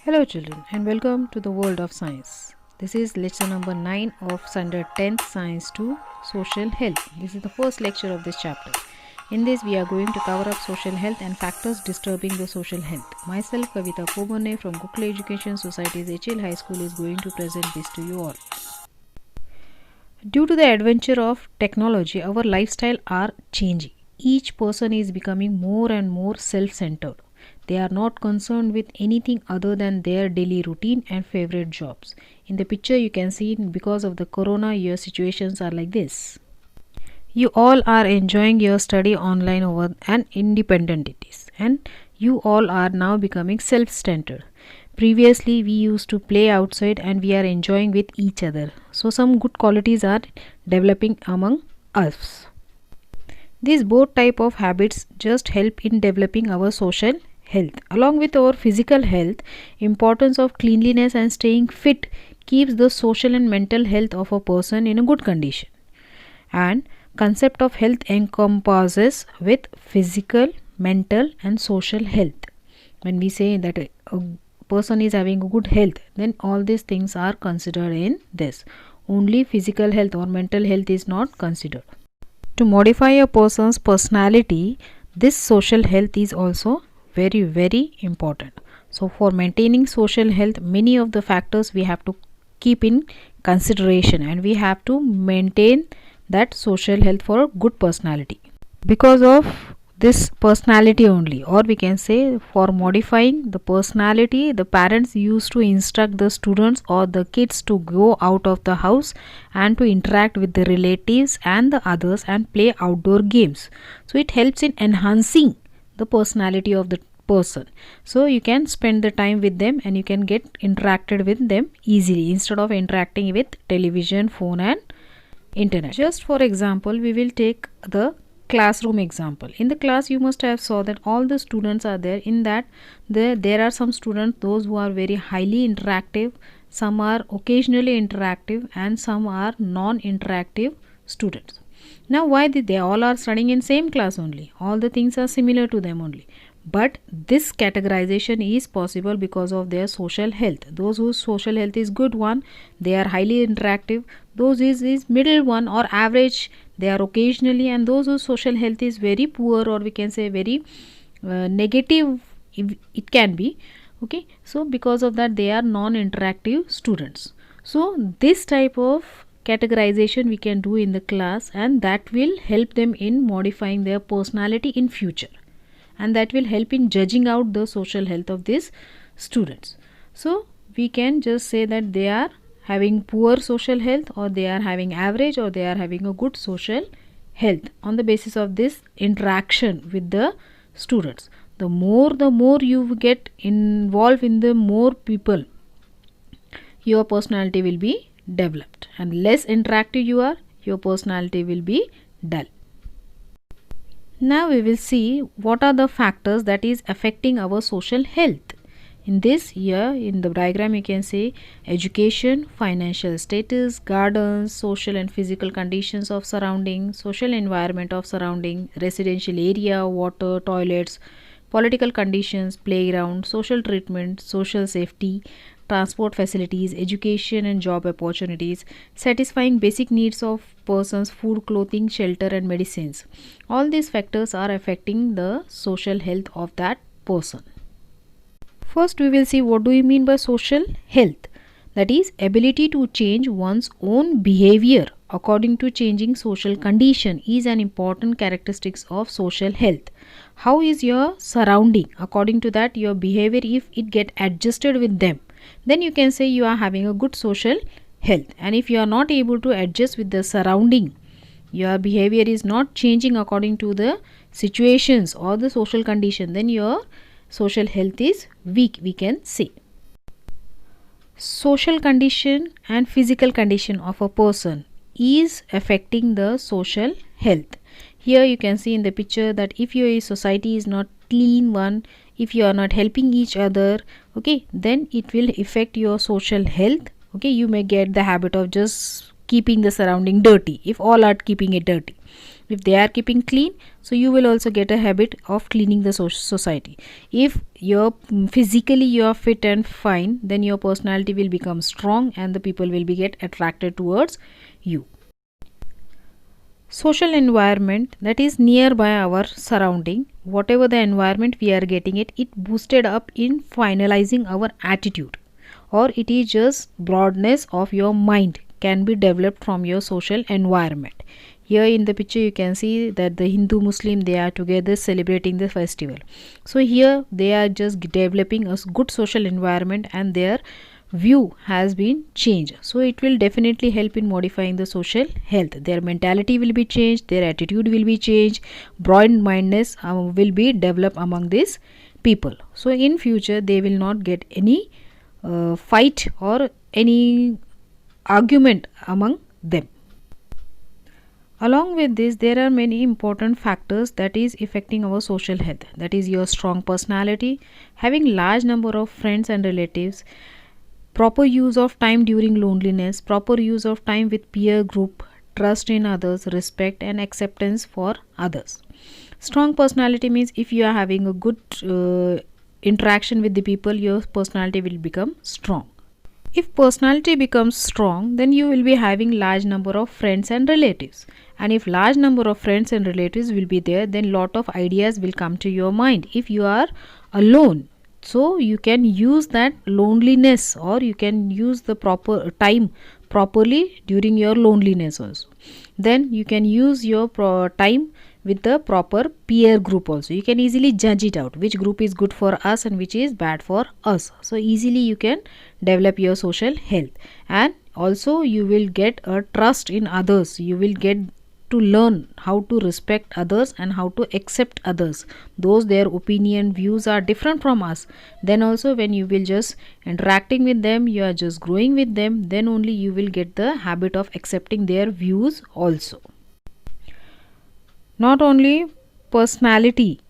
Hello children and welcome to the world of science. This is lecture number 9 of standard 10th science 2 social health. This is the first lecture of this chapter. In this we are going to cover up social health and factors disturbing the social health. Myself Kavita Kobane from Gokula Education Society's HL High School is going to present this to you all. Due to the adventure of technology, our lifestyle are changing. Each person is becoming more and more self-centered. They are not concerned with anything other than their daily routine and favorite jobs. In the picture you can see because of the corona year situations are like this. You all are enjoying your study online over and independent it is, and you all are now becoming self-centered. Previously we used to play outside and we are enjoying with each other. So some good qualities are developing among us. These both type of habits just help in developing our social health. Along with our physical health, importance of cleanliness and staying fit keeps the social and mental health of a person in a good condition. And concept of health encompasses with physical, mental and social health. When we say that a person is having a good health, then all these things are considered in this. Only physical health or mental health is not considered. To modify a person's personality, this social health is also very important. So for maintaining social health, many of the factors we have to keep in consideration and we have to maintain that social health for a good personality. Because of this personality only, or we can say for modifying the personality, the parents used to instruct the students or the kids to go out of the house and to interact with the relatives and the others and play outdoor games. So it helps in enhancing the personality of the person. So you can spend the time with them and you can get interacted with them easily instead of interacting with television, phone and internet. Just for example, we will take the classroom example. In the class you must have saw that all the students are there. In that there are some students, those who are very highly interactive, some are occasionally interactive and some are non-interactive students. Now why did they all are studying in same class only? All the things are similar to them only. But this categorization is possible because of their social health. Those whose social health is good one, they are highly interactive. Those is middle one or average, they are occasionally, and those whose social health is very poor or we can say very negative, it can be. Okay, so because of that they are non-interactive students. So this type of categorization we can do in the class and that will help them in modifying their personality in future, and that will help in judging out the social health of these students. So we can just say that they are having poor social health or they are having average or they are having a good social health on the basis of this interaction with the students. The more you get involved in the more people, your personality will be developed, and less interactive you are, your personality will be dull. Now we will see what are the factors that is affecting our social health. In this here in the diagram you can say education, financial status, gardens, social and physical conditions of surrounding, social environment of surrounding, residential area, water, toilets, political conditions, playground, social treatment, social safety, transport facilities, education and job opportunities, satisfying basic needs of persons, food, clothing, shelter and medicines. All these factors are affecting the social health of that person. First we will see what do we mean by social health. That is ability to change one's own behavior according to changing social condition is an important characteristics of social health. How is your surrounding? According to that your behavior, if it get adjusted with them, then you can say you are having a good social health. And if you are not able to adjust with the surrounding, your behavior is not changing according to the situations or the social condition, then your social health is weak, we can say. Social condition and physical condition of a person is affecting the social health. Here you can see in the picture that if your society is not clean one, if you are not helping each other, okay, then it will affect your social health. Okay, you may get the habit of just keeping the surrounding dirty if all are keeping it dirty. if they are keeping clean, so you will also get a habit of cleaning the society. If you're physically you are fit and fine, then your personality will become strong and the people will be get attracted towards you. Social environment, that is nearby our surrounding, whatever the environment we are getting it boosted up in finalizing our attitude, or it is just broadness of your mind can be developed from your social environment. Here in the picture you can see that the Hindu Muslim, they are together celebrating the festival. So here they are just developing a good social environment and their view has been changed. So it will definitely help in modifying the social health. Their mentality will be changed, their attitude will be changed, broad mindedness will be developed among these people. So in future they will not get any fight or any argument among them. Along with this, there are many important factors that is affecting our social health. That is your strong personality, having large number of friends and relatives, proper use of time during loneliness, proper use of time with peer group, trust in others, respect and acceptance for others. Strong personality means if you are having a good interaction with the people, your personality will become strong. If personality becomes strong, then you will be having large number of friends and relatives. And if large number of friends and relatives will be there, then lot of ideas will come to your mind. If you are alone, so you can use that loneliness, or you can use the proper time properly during your loneliness also. Then you can use your time with the proper peer group also. You can easily judge it out which group is good for us and which is bad for us. So easily you can develop your social health, and also you will get a trust in others. You will get to learn how to respect others and how to accept others, those their opinion views are different from us. Then also when you will just interacting with them, you are just growing with them, then only you will get the habit of accepting their views also. Not only personality,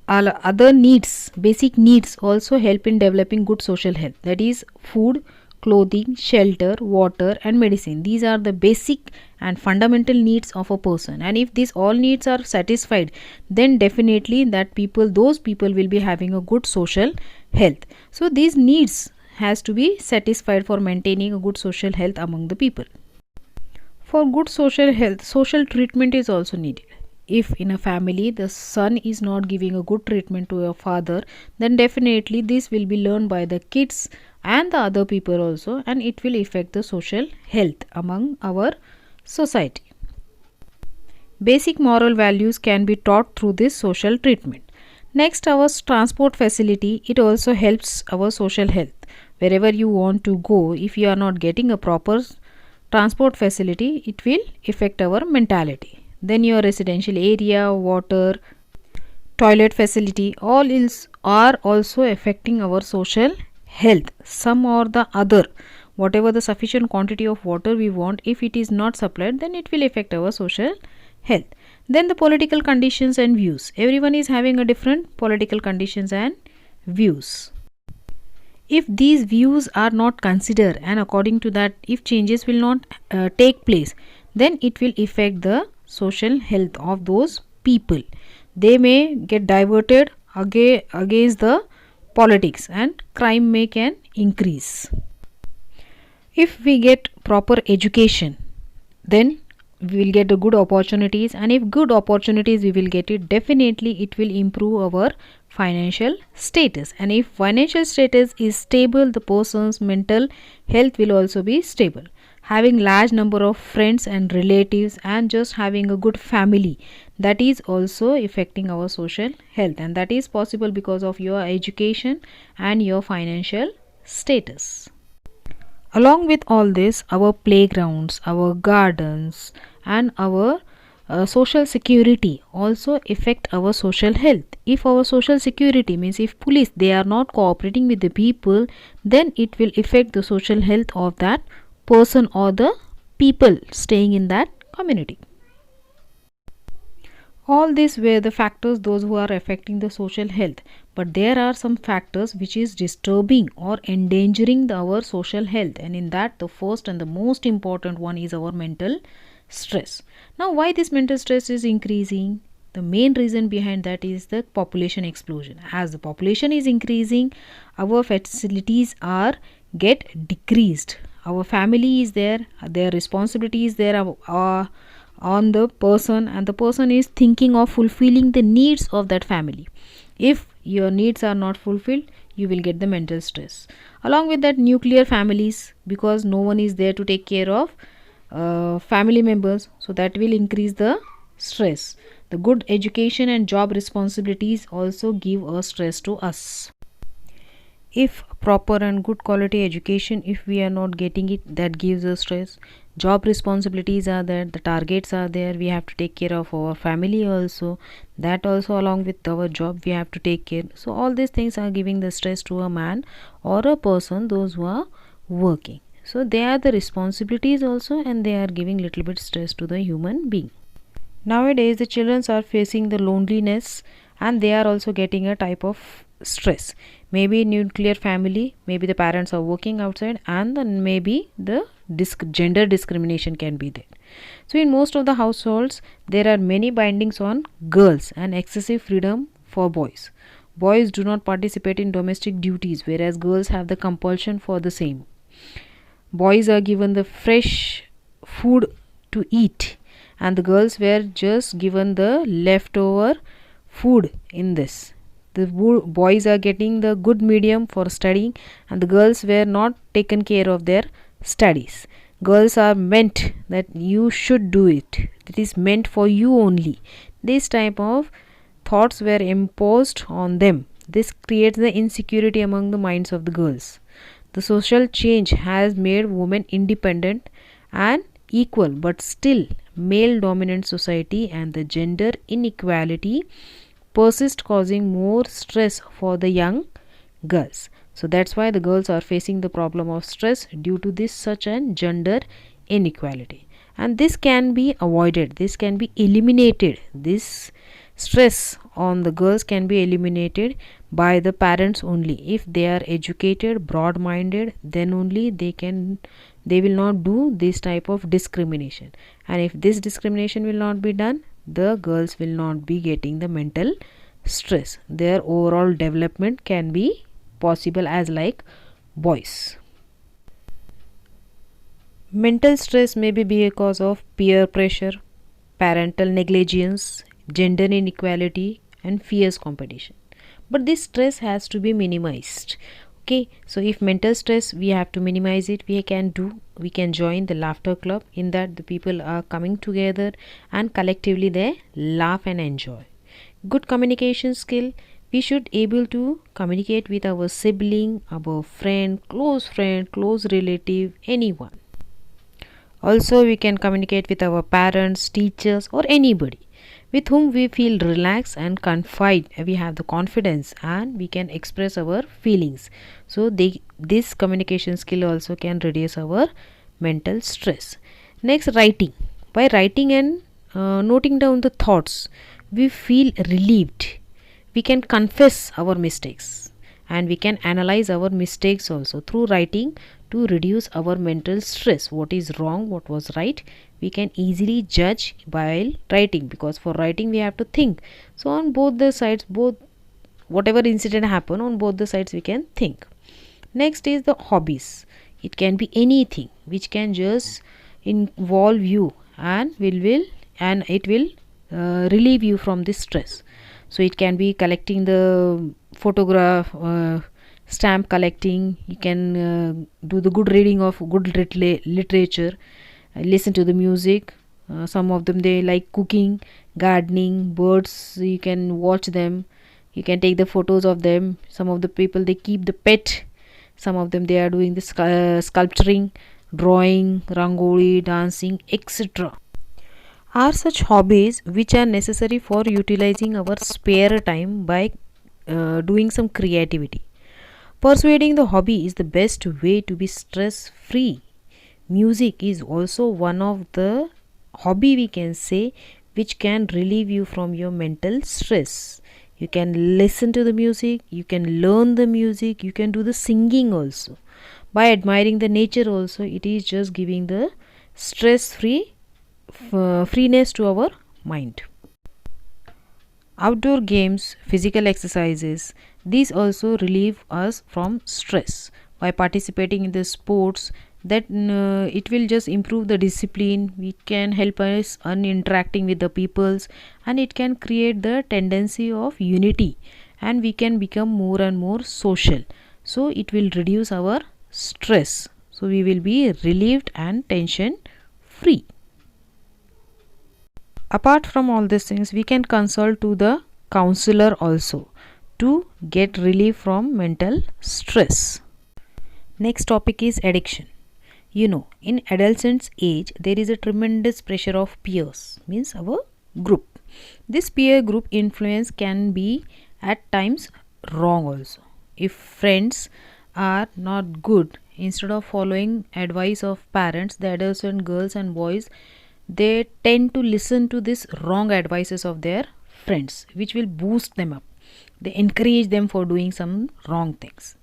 other needs, basic needs also help in developing good social health. That is food, clothing, shelter, water and medicine. These are the basic and fundamental needs of a person, and if these all needs are satisfied, then definitely those people will be having a good social health. So these needs has to be satisfied for maintaining a good social health among the people. For good social health, social treatment is also needed. If in a family the son is not giving a good treatment to a father, then definitely this will be learned by the kids and the other people also, and it will affect the social health among our society. Basic moral values can be taught through this social treatment. Next, our transport facility, it also helps our social health. Wherever you want to go, if you are not getting a proper transport facility, it will affect our mentality. Then your residential area, water, toilet facility, all are also affecting our social health. Some or the other, whatever the sufficient quantity of water we want, if it is not supplied, then it will affect our social health. Then the political conditions and views. Everyone is having a different political conditions and views. If these views are not considered, and according to that if changes will not take place, then it will affect the social health of those people. They may get diverted against the politics and crime may can increase. If we get proper education, then we will get the good opportunities, and if good opportunities we will get it, definitely it will improve our financial status, and if financial status is stable, the person's mental health will also be stable. Having large number of friends and relatives and just having a good family, that is also affecting our social health, and that is possible because of your education and your financial status. Along with all this, our playgrounds, our gardens and our social security also affect our social health. If our social security means if police they are not cooperating with the people, then it will affect the social health of that person or the people staying in that community. All these were the factors those who are affecting the social health, but there are some factors which is disturbing or endangering our social health, and in that the first and the most important one is our mental stress. Now, why this mental stress is increasing? The main reason behind that is the population explosion. As the population is increasing, our facilities are get decreased. Our family is there, their responsibility is there on the person, and the person is thinking of fulfilling the needs of that family. If your needs are not fulfilled, you will get the mental stress. Along with that, nuclear families, because no one is there to take care of family members, so that will increase the stress. The good education and job responsibilities also give a stress to us. If proper and good quality education, if we are not getting it, that gives us stress. Job responsibilities are there, the targets are there, we have to take care of our family also, that also along with our job we have to take care. So all these things are giving the stress to a man or a person, those who are working. So they are the responsibilities also, and they are giving little bit stress to the human being. Nowadays the children are facing the loneliness, and they are also getting a type of stress. Maybe nuclear family, maybe the parents are working outside, and then maybe the gender discrimination can be there. So in most of the households there are many bindings on girls and excessive freedom for boys. Boys do not participate in domestic duties, whereas girls have the compulsion for the same. Boys are given the fresh food to eat, and the girls were just given the leftover food in this. The boys are getting the good medium for studying, and the girls were not taken care of their studies. Girls are meant that you should do it, it is meant for you only. This type of thoughts were imposed on them. This creates the insecurity among the minds of the girls. The social change has made women independent and equal, but still male dominant society and the gender inequality persist, causing more stress for the young girls. So that's why the girls are facing the problem of stress due to this such an gender inequality. And this can be avoided, this can be eliminated. This stress on the girls can be eliminated by the parents only. If they are educated, broad minded, then only they will not do this type of discrimination. And if this discrimination will not be done, the girls will not be getting the mental stress. Their overall development can be possible as like boys. Mental stress may be because of peer pressure, parental negligence, gender inequality, and fierce competition. But this stress has to be minimized. Okay, so if mental stress we have to minimize it, we can join the laughter club. In that the people are coming together and collectively they laugh and enjoy. Good communication skill, we should able to communicate with our sibling, our friend, close relative, anyone. Also we can communicate with our parents, teachers, or anybody with whom we feel relaxed and confide. We have the confidence and we can express our feelings. So this communication skill also can reduce our mental stress. Next, writing. By writing and noting down the thoughts, we feel relieved. We can confess our mistakes, and we can analyze our mistakes also through writing to reduce our mental stress. What is wrong, what was right, we can easily judge while writing, because for writing we have to think. So on both the sides, both whatever incident happen, on both the sides we can think. Next is the hobbies. It can be anything which can just involve you and it will relieve you from this stress. So it can be collecting the photograph, stamp collecting. You can do the good reading of good literature, listen to the music. Some of them they like cooking, gardening, birds. You can watch them, you can take the photos of them. Some of the people they keep the pet. Some of them they are doing the sculpturing, drawing, rangoli, dancing, etc. Are such hobbies which are necessary for utilizing our spare time by doing some creativity. Persuading the hobby is the best way to be stress free. Music is also one of the hobby we can say which can relieve you from your mental stress. You can listen to the music, you can learn the music, you can do the singing also. By admiring the nature also, it is just giving the stress free freeness to our mind. Outdoor games, physical exercises, these also relieve us from stress. By participating in the sports, that it will just improve the discipline, we can help us on interacting with the peoples, and it can create the tendency of unity, and we can become more and more social. So it will reduce our stress, so we will be relieved and tension free. Apart from all these things, we can consult to the counselor also to get relief from mental stress. Next topic is addiction. In adolescence age, there is a tremendous pressure of peers, means our group. This peer group influence can be at times wrong also. If friends are not good, instead of following advice of parents, the adolescent girls and boys, they tend to listen to this wrong advices of their friends, which will boost them up. They encourage them for doing some wrong things.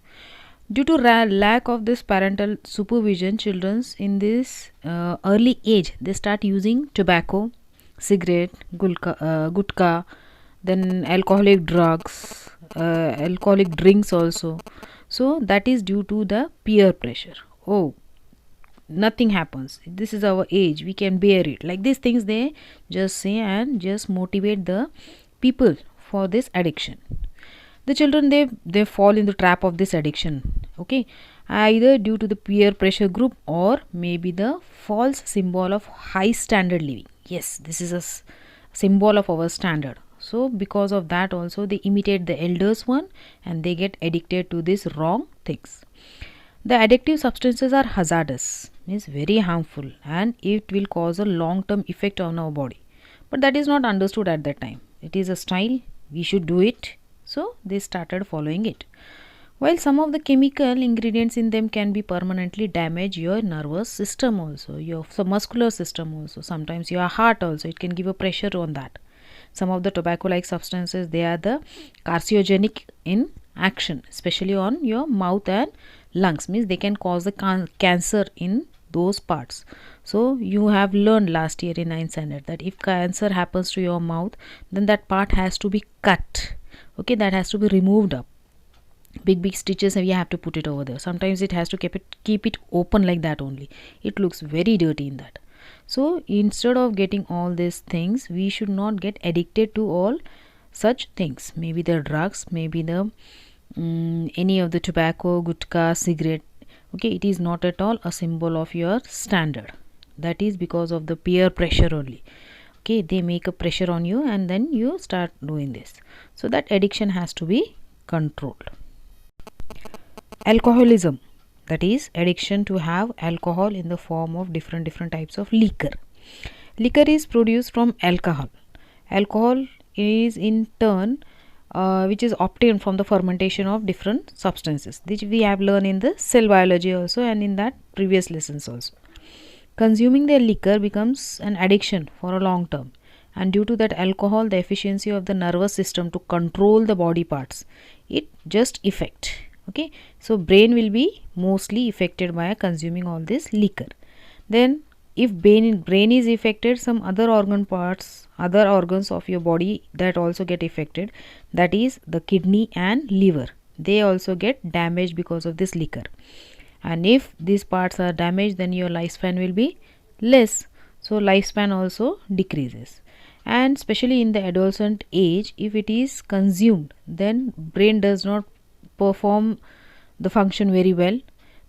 Due to lack of this parental supervision, children in this early age, they start using tobacco, cigarette, gutka, then alcoholic drugs, alcoholic drinks also. So that is due to the peer pressure. Oh, nothing happens, this is our age, we can bear it, like these things they just say and just motivate the people for this addiction. The children, they fall in the trap of this addiction, okay, either due to the peer pressure group or maybe the false symbol of high standard living. Yes, this is a symbol of our standard, so because of that also they imitate the elders one and they get addicted to these wrong things. The addictive substances are hazardous, means very harmful, and it will cause a long term effect on our body, but that is not understood at that time. It is a style, we should do it, so they started following it. While some of the chemical ingredients in them can be permanently damage your nervous system also, your muscular system also, sometimes your heart also, it can give a pressure on that. Some of the tobacco like substances, they are the carcinogenic in action, especially on your mouth and lungs, means they can cause the cancer in those parts. So you have learned last year in 9th standard that if cancer happens to your mouth, then that part has to be cut, okay, that has to be removed up, big stitches, and you have to put it over there. Sometimes it has to keep it open like that only, it looks very dirty in that. So instead of getting all these things, we should not get addicted to all such things, maybe the drugs, maybe the any of the tobacco, gutka, cigarette, okay, it is not at all a symbol of your standard. That is because of the peer pressure only, okay, they make a pressure on you and then you start doing this, so that addiction has to be controlled. Alcoholism, that is addiction to have alcohol in the form of different types of liquor. Liquor is produced from alcohol. Alcohol is in turn which is obtained from the fermentation of different substances, which we have learned in the cell biology also and in that previous lessons also. Consuming the liquor becomes an addiction for a long term, and due to that alcohol, the efficiency of the nervous system to control the body parts, it just affect, okay, so brain will be mostly affected by consuming all this liquor. Then if brain is affected, some other other organs of your body that also get affected, that is the kidney and liver, they also get damaged because of this liquor. And if these parts are damaged, then your lifespan will be less, so lifespan also decreases. And especially in the adolescent age, if it is consumed, then brain does not perform the function very well,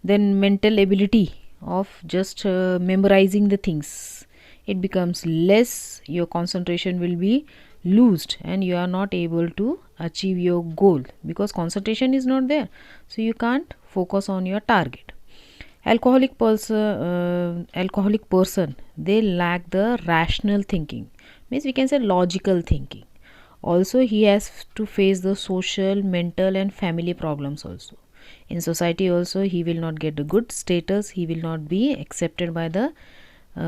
then mental ability of just memorizing the things, it becomes less, your concentration will be loosed and you are not able to achieve your goal because concentration is not there, so you can't focus on your target. Alcoholic person, they lack the rational thinking, means we can say logical thinking. Also he has to face the social, mental and family problems also. In society also he will not get a good status, he will not be accepted by the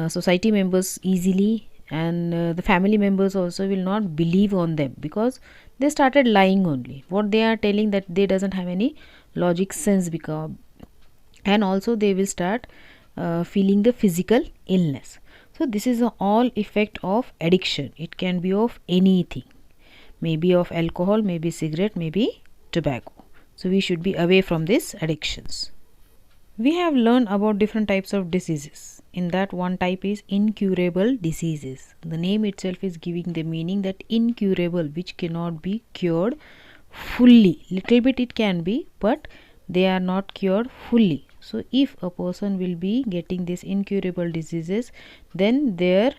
society members easily, and the family members also will not believe on them because they started lying only, what they are telling that they doesn't have any logic sense, because and also they will start feeling the physical illness. So this is all effect of addiction. It can be of anything, maybe of alcohol, maybe cigarette, maybe tobacco. So we should be away from these addictions. We have learned about different types of diseases. In that, one type is incurable diseases. The name itself is giving the meaning that incurable, which cannot be cured fully. Little bit it can be, but they are not cured fully. So if a person will be getting these incurable diseases, then the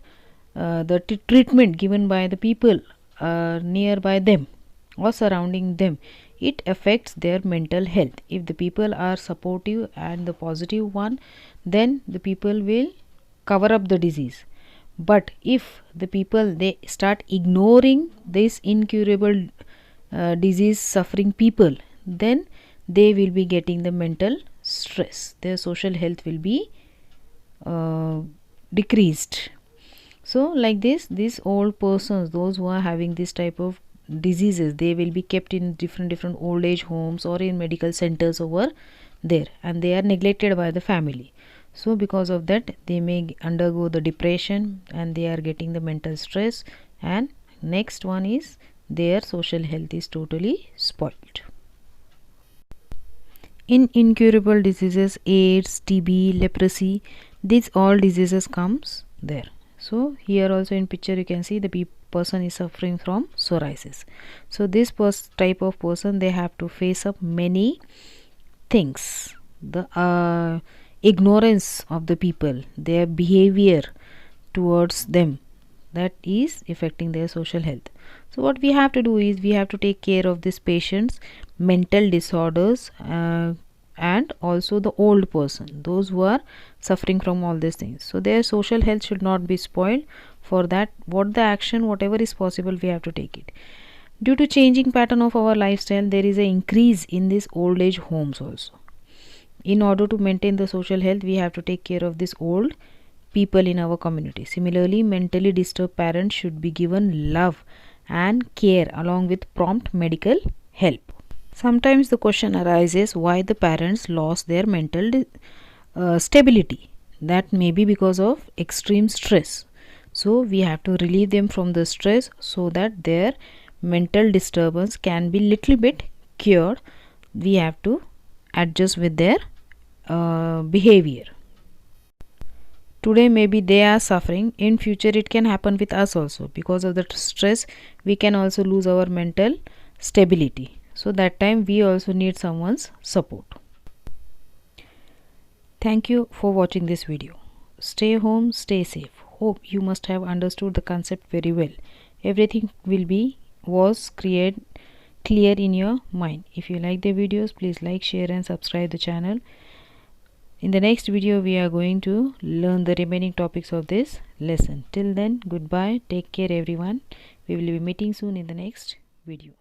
treatment given by the people nearby them or surrounding them, it affects their mental health. If the people are supportive and the positive one, then the people will cover up the disease. But if the people they start ignoring this incurable disease suffering people, then they will be getting the mental stress. Their social health will be decreased. So like this, these old persons, those who are having this type of diseases, they will be kept in different old age homes or in medical centers over there, and they are neglected by the family. So because of that, they may undergo the depression and they are getting the mental stress. And next one is their social health is totally spoiled. In incurable diseases, AIDS, TB, leprosy, these all diseases comes there. So here also in picture you can see the person is suffering from psoriasis. So this type of person, they have to face up many things. The ignorance of the people, their behavior towards them, that is affecting their social health. So what we have to do is we have to take care of these patients, mental disorders, and also the old person, those who are suffering from all these things. So their social health should not be spoiled. For that, what the action, whatever is possible, we have to take it. Due to changing pattern of our lifestyle, there is an increase in these old age homes also. In order to maintain the social health, we have to take care of these old people in our community. Similarly, mentally disturbed parents should be given love and care along with prompt medical help. Sometimes the question arises why the parents lost their mental stability. That may be because of extreme stress. So we have to relieve them from the stress so that their mental disturbance can be little bit cured. We have to adjust with their behavior. Today maybe they are suffering, in future it can happen with us also. Because of the stress, we can also lose our mental stability. So that time we also need someone's support. Thank you for watching this video. Stay home, stay safe. Hope you must have understood the concept very well. Everything was clear in your mind. If you like the videos, please like, share and subscribe the channel. In the next video, we are going to learn the remaining topics of this lesson. Till then, goodbye. Take care everyone. We will be meeting soon in the next video.